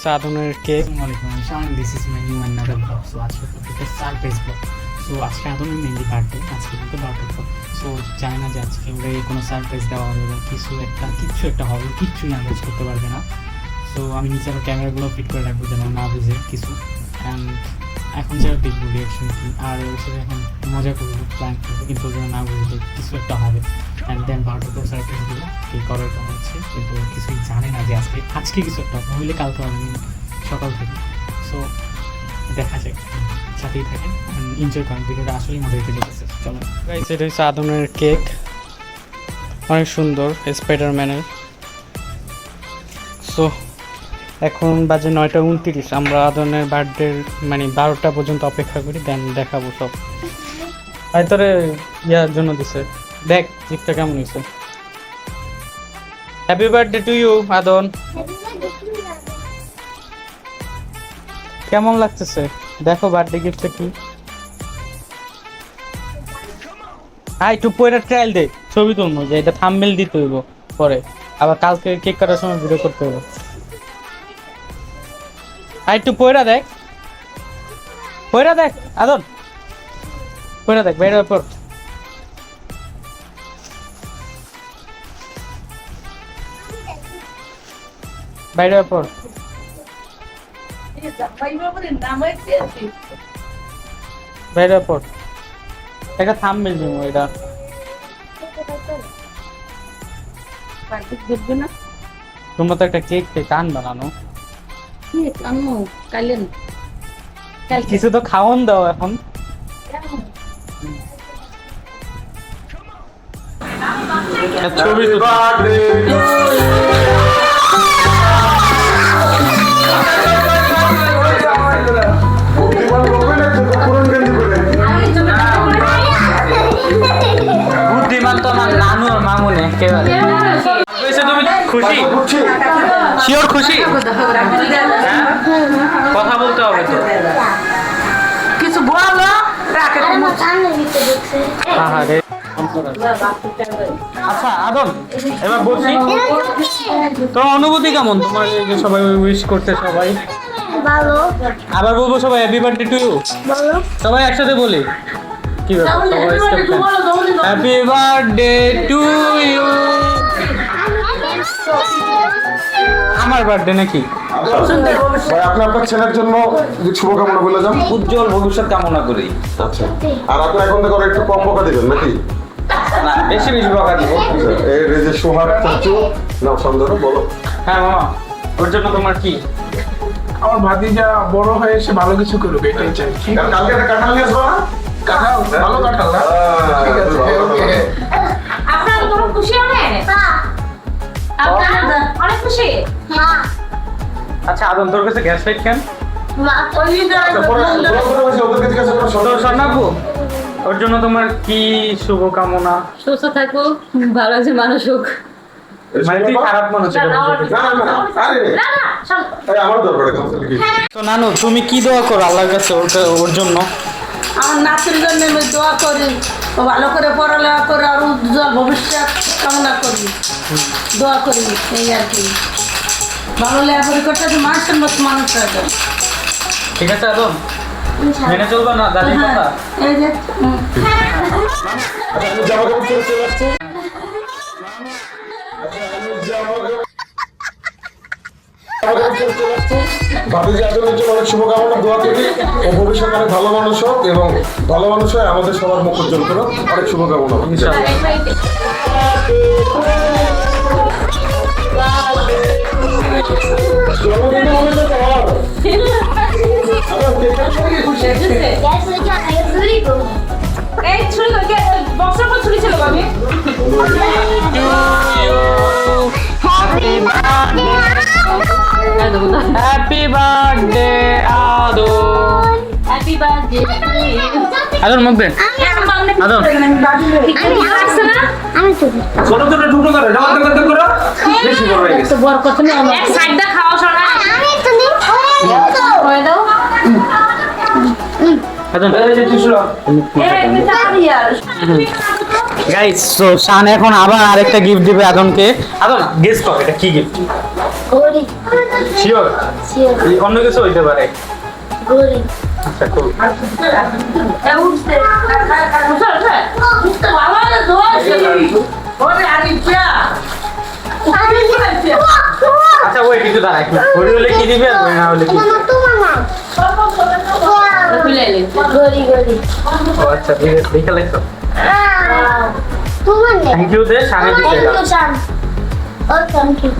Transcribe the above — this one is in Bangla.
সাধনের cake. This is my new another blog. So আজকে সারপ্রাইজ ব্লগ। সো আজকে আদনের মেনলি বার্থডে, আজকে কিন্তু বার্থডে ব্লগ। সো জানি না যে আজকে ওরা কোনো সারপ্রাইজ দেওয়া হবে বা কিচ্ছু একটা হবে, কিচ্ছুই আন্দাজ করতে পারবে না। সো আমি নিচে আবার ক্যামেরাগুলো ফিট করে রাখবো যেন না বুঝে কিছু। অ্যান্ড এখন যারা দেখবো রিয়াকশন কি, আর ওর সাথে এখন মজা করবো, প্ল্যান করবো, কিন্তু যেন না বুঝে কিছু একটা হবে। অ্যান্ড দেন বার্থডে সারপ্রাইজগুলো এই করার কথা হচ্ছে, কিন্তু কিছুই জানে না যে আজকে কিছু একটা হইলে কালকে হবে সকাল থেকে। সো দেখা যাক, সাথেই থাকেন, এনজয় করেন, ভিডিওটা আসলেই মজা হতে লেগেছে। চলো গাইস, এটা হচ্ছে আদনের কেক, অনেক সুন্দর, স্পাইডারম্যানের। সো এখন বাজে 9:29। আমরা আদনের বার্থডে মানে 12টা পর্যন্ত অপেক্ষা করি, দেন দেখাবো সব। তোরে ইয়ার জন্য দিছে, দেখ গিফটটা কেমন হয়েছে। Happy birthday to you Adan. কেমন লাগতেছে দেখো বার্থডে গিফটটা কি। একটু পরে ট্রায়াল দে, ছবি তুলবো, যে এটা থাম্বনেল দিতে হইব পরে, আবার কালকে কেক কাটার সময় ভিডিও করতে হবে। একটু পয়রা দেখ আদন, পয়রা দেখ বাইরে পর। বাইরে পর, বাইরে পর। একটা থাম্বনেল দিব, এটা তোমরা তো একটা কেক কান বানানো, কিছু তো খাওয়ান দাও এখন। ছবি বুদ্ধিমান তো আমার নানু আর মামুনি একেবারে। তুমি খুশি? শিওর খুশি? কথা বলতে হবে তো, কিছু বলো। আচ্ছা আদম, এবার বলছি তোমার অনুভূতি কেমন? তোমার এই যে সবাই উইশ করতে, সবাই ভালো। আবার বলবো সবাই হ্যাপি বার্থডে টু ইউ, সবাই একসাথে বলি। কি ব্যাপার, হ্যাপি বার্থডে টু ইউ। আমার বার্থডে নাকি? আপনি আপনার ছেলের জন্য শুভকামনা বলে যান, উজ্জ্বল ভবিষ্যৎ কামনা করি। আচ্ছা, আর আপনি এখন থেকে একটু কম বকা দিবেন নাকি? না, বেশি বকা দিব। এই যে সোহাগ চাচু নাও সুন্দর বলো। হ্যাঁ মামা, ওর জন্য তোমার কি? আমার ভাতিজা বড় হয়ে এসে ভালো কিছু করবে, এটাই চাই। কালকে একটা কাঁঠাল নিয়ে আসবো না? কাঁঠাল, ভালো কাঁঠাল না? ঠিক আছে, ওকে। আপনারা তো খুশি হবেন? আপনারা অনেক খুশি? হ্যাঁ। আচ্ছা আদম, তোর কাছে গ্যাস লাইট কেন? ওর জন্য তোমার কি শুভকামনা? সুস্থ থাকো, ভালো আছে মানুষ হোক। খারাপ মানুষ। তো নানু, তুমি কি দোয়া করো আল্লাহর কাছে ওর জন্য? আমার নাতির জন্য আমি দোয়া করি, ও ভালো করে পড়ালেখা করে আর উজ্জ্বল ভবিষ্যৎ কামনা করি, দোয়া করি। এই আর কি, ভালো লেখাপড়ি করতে মানুষের মতো মানুষ হয়ে। ঠিক আছে আদম, মেনে চলবা না দাদির কথা? এই যে অনেক শুভকামনা, দোয়া করি ও ভবিষ্যৎ অনেক ভালো মানুষ হোক, এবং ভালো মানুষ হয় আমাদের সবার মুখ উজ্জ্বল করো। অনেক শুভকামনা। এই ছুরি বক্সের পর ছুরি ছিল বাবু। হ্যাপি বার্থডে আদম। হ্যাপি বার্থডে আদম মুখ দেন। আদম ছোট ছোট টুকরো করে করো, বেশি বড় হয়ে গেছে। বড় কথা না, এক সাইডটা খাওয়া শোনা। হয়ে দাও। আদম এই যে টিস্যু এই একটা ইয়ার গাইস তো শান এখন আবার আরেকটা গিফট দিবে আদনকে। আদন গেস কর এটা কি গিফট? ঘড়ি শিওর? শিওর অন্য কিছু হইতে পারে। ঘড়ি আচ্ছা cool। আচ্ছা ওই কিছু দাঁড়া একটু, ঘড়ি হলে কি দিবে আর ঘড়ি না হলে কি? মামা তোমার না ঘড়ি ঘড়ি ও আচ্ছা ঠিক আছে, দেখে লাগছো। তোমার না থ্যাংক ইউ দে, শানে দিতে থ্যাংক ইউ শান ও থ্যাংক ইউ